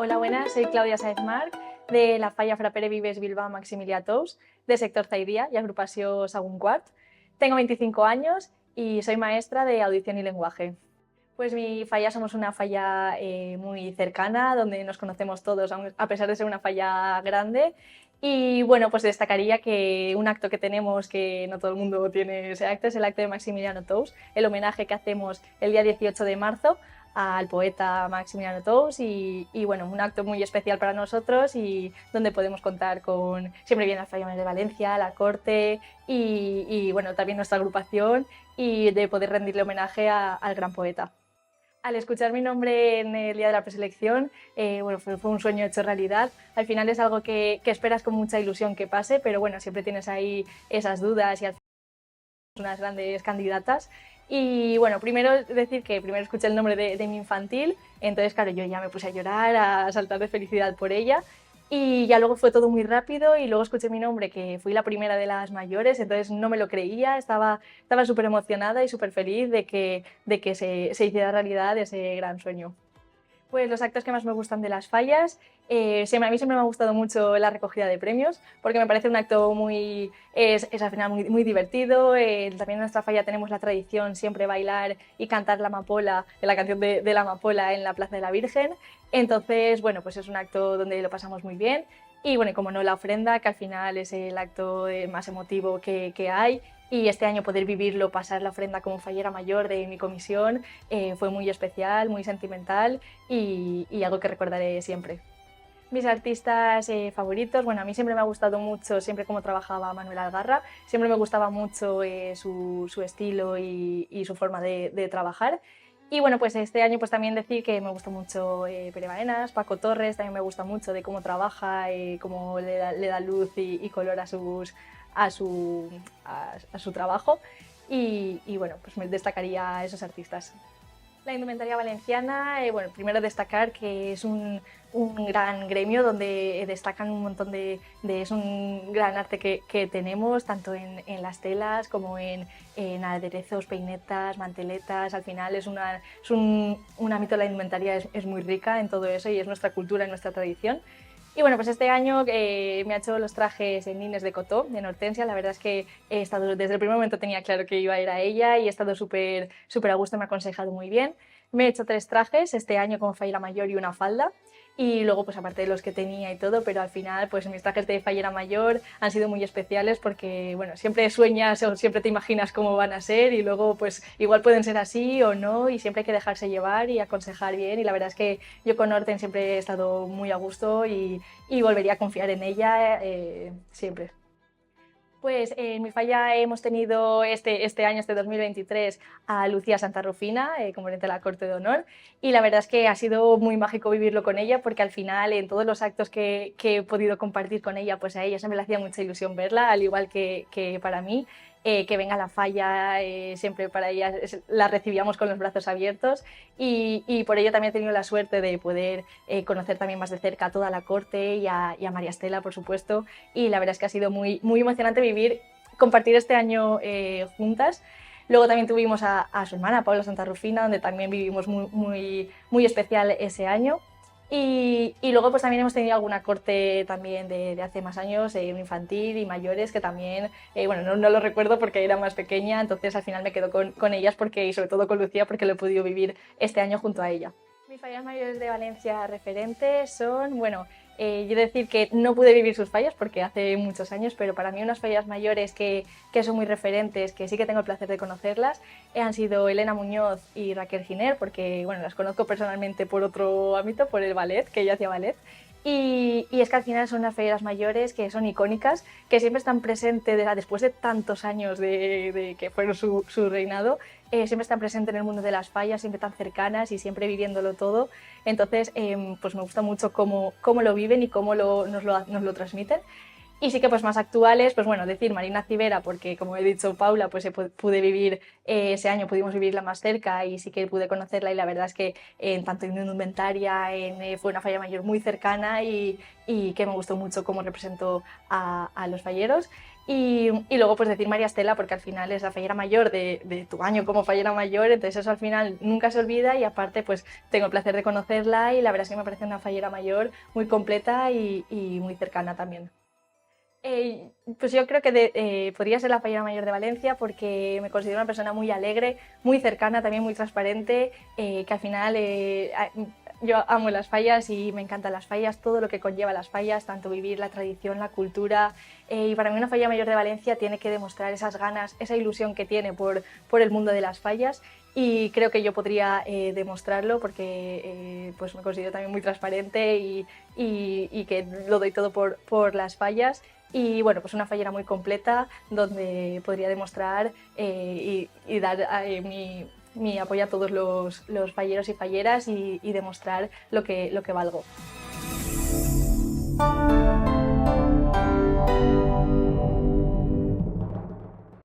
Hola, buenas, soy Claudia Sáez Marc, de la Falla Frapere Vives Bilbao Maximilià Tous, de sector Zaidia y agrupació Sagun Quart. Tengo 25 años y soy maestra de audición y lenguaje. Pues mi falla somos una falla muy cercana, donde nos conocemos todos, a pesar de ser una falla grande. Y bueno, pues destacaría que un acto que tenemos, que no todo el mundo tiene ese acto, es el acto de Maximiliano Tous, el homenaje que hacemos el día 18 de marzo al poeta Maximiliano Tous y bueno, un acto muy especial para nosotros y donde podemos contar con, siempre viene la Falla Mayor de Valencia, la Corte y bueno, también nuestra agrupación y de poder rendirle homenaje al gran poeta. Al escuchar mi nombre en el día de la preselección, bueno, fue un sueño hecho realidad. Al final es algo que esperas con mucha ilusión que pase, pero bueno, siempre tienes ahí esas dudas y al final unas grandes candidatas. Y bueno, primero decir que primero escuché el nombre de mi infantil, entonces claro, yo ya me puse a llorar, a saltar de felicidad por ella. Y ya luego fue todo muy rápido y luego escuché mi nombre, que fui la primera de las mayores, entonces no me lo creía, estaba súper emocionada y súper feliz de que se hiciera realidad ese gran sueño. Pues los actos que más me gustan de las fallas, a mí siempre me ha gustado mucho la recogida de premios, porque me parece un acto es al final muy divertido. También en nuestra falla tenemos la tradición siempre bailar y cantar la amapola, la canción de la amapola en la Plaza de la Virgen. Entonces, bueno, pues es un acto donde lo pasamos muy bien. Y bueno, y como no, la ofrenda, que al final es el acto más emotivo que hay. Y este año poder vivirlo, pasar la ofrenda como fallera mayor de mi comisión, fue muy especial, muy sentimental y algo que recordaré siempre. Mis artistas favoritos, bueno, a mí siempre me ha gustado mucho, siempre cómo trabajaba Manuel Algarra, siempre me gustaba mucho su estilo y su forma de trabajar. Y bueno, pues este año pues también decir que me gusta mucho Pere Baenas, Paco Torres, también me gusta mucho de cómo trabaja, cómo le da luz y color a su trabajo. Y bueno, pues me destacaría a esos artistas. La indumentaria valenciana, bueno, primero destacar que es un gran gremio donde destacan un montón es un gran arte que tenemos, tanto en las telas como en aderezos, peinetas, manteletas. Al final un ámbito de la indumentaria es muy rica en todo eso y es nuestra cultura y nuestra tradición. Y bueno, pues este año me ha hecho los trajes en Nines de Cotó, de Hortensia. La verdad es que he estado, desde el primer momento tenía claro que iba a ir a ella y he estado súper a gusto, me ha aconsejado muy bien. Me he hecho 3 trajes este año como fallera mayor y una falda. Y luego, pues aparte de los que tenía y todo, pero al final, pues mis trajes de fallera mayor han sido muy especiales porque, bueno, siempre sueñas o siempre te imaginas cómo van a ser y luego, pues igual pueden ser así o no y siempre hay que dejarse llevar y aconsejar bien. Y la verdad es que yo con Horten siempre he estado muy a gusto y volvería a confiar en ella siempre. Pues en mi falla hemos tenido este año, este 2023, a Lucía Santarrufina, componente de la Corte de Honor, y la verdad es que ha sido muy mágico vivirlo con ella, porque al final en todos los actos que he podido compartir con ella, pues a ella siempre le hacía mucha ilusión verla, al igual que para mí. Que venga a la falla, siempre para ella la recibíamos con los brazos abiertos y por ello también he tenido la suerte de poder conocer también más de cerca a toda la corte y a María Estela, por supuesto, y la verdad es que ha sido muy emocionante compartir este año juntas. Luego también tuvimos a su hermana, Paula Santarrufina, donde también vivimos muy especial ese año. Y luego pues también hemos tenido alguna corte también de hace más años, un infantil y mayores, que también, bueno, no lo recuerdo porque era más pequeña, entonces al final me quedo con ellas porque, y sobre todo con Lucía porque lo he podido vivir este año junto a ella. Mis fallas mayores de Valencia referentes son, bueno, yo decir que no pude vivir sus fallas porque hace muchos años, pero para mí unas fallas mayores que son muy referentes, que sí que tengo el placer de conocerlas, han sido Elena Muñoz y Raquel Giner, porque bueno, las conozco personalmente por otro ámbito, por el ballet, que ella hacía ballet. Es que al final son unas falleras mayores que son icónicas, que siempre están presentes después de tantos años de que fueron su reinado, siempre están presentes en el mundo de las fallas, siempre tan cercanas y siempre viviéndolo todo. Entonces, pues me gusta mucho cómo lo viven y cómo nos lo transmiten. Y sí que pues más actuales, pues bueno, decir Marina Civera, porque como he dicho Paula, pues pude vivir ese año, pudimos vivirla más cerca y sí que pude conocerla y la verdad es que tanto en indumentaria, fue una falla mayor muy cercana y que me gustó mucho cómo representó a los falleros. Y luego pues decir María Estela porque al final es la fallera mayor de tu año como fallera mayor, entonces eso al final nunca se olvida y aparte pues tengo el placer de conocerla y la verdad es que me parece una fallera mayor muy completa y muy cercana también. Pues yo creo que podría ser la fallera mayor de Valencia porque me considero una persona muy alegre, muy cercana, también muy transparente, que al final yo amo las fallas y me encantan las fallas, todo lo que conlleva las fallas, tanto vivir la tradición, la cultura. Y para mí una falla mayor de Valencia tiene que demostrar esas ganas, esa ilusión que tiene por el mundo de las fallas y creo que yo podría demostrarlo porque pues me considero también muy transparente y que lo doy todo por las fallas. Y bueno, pues una fallera muy completa donde podría demostrar y dar mi apoyo a todos los falleros y falleras y demostrar lo que valgo.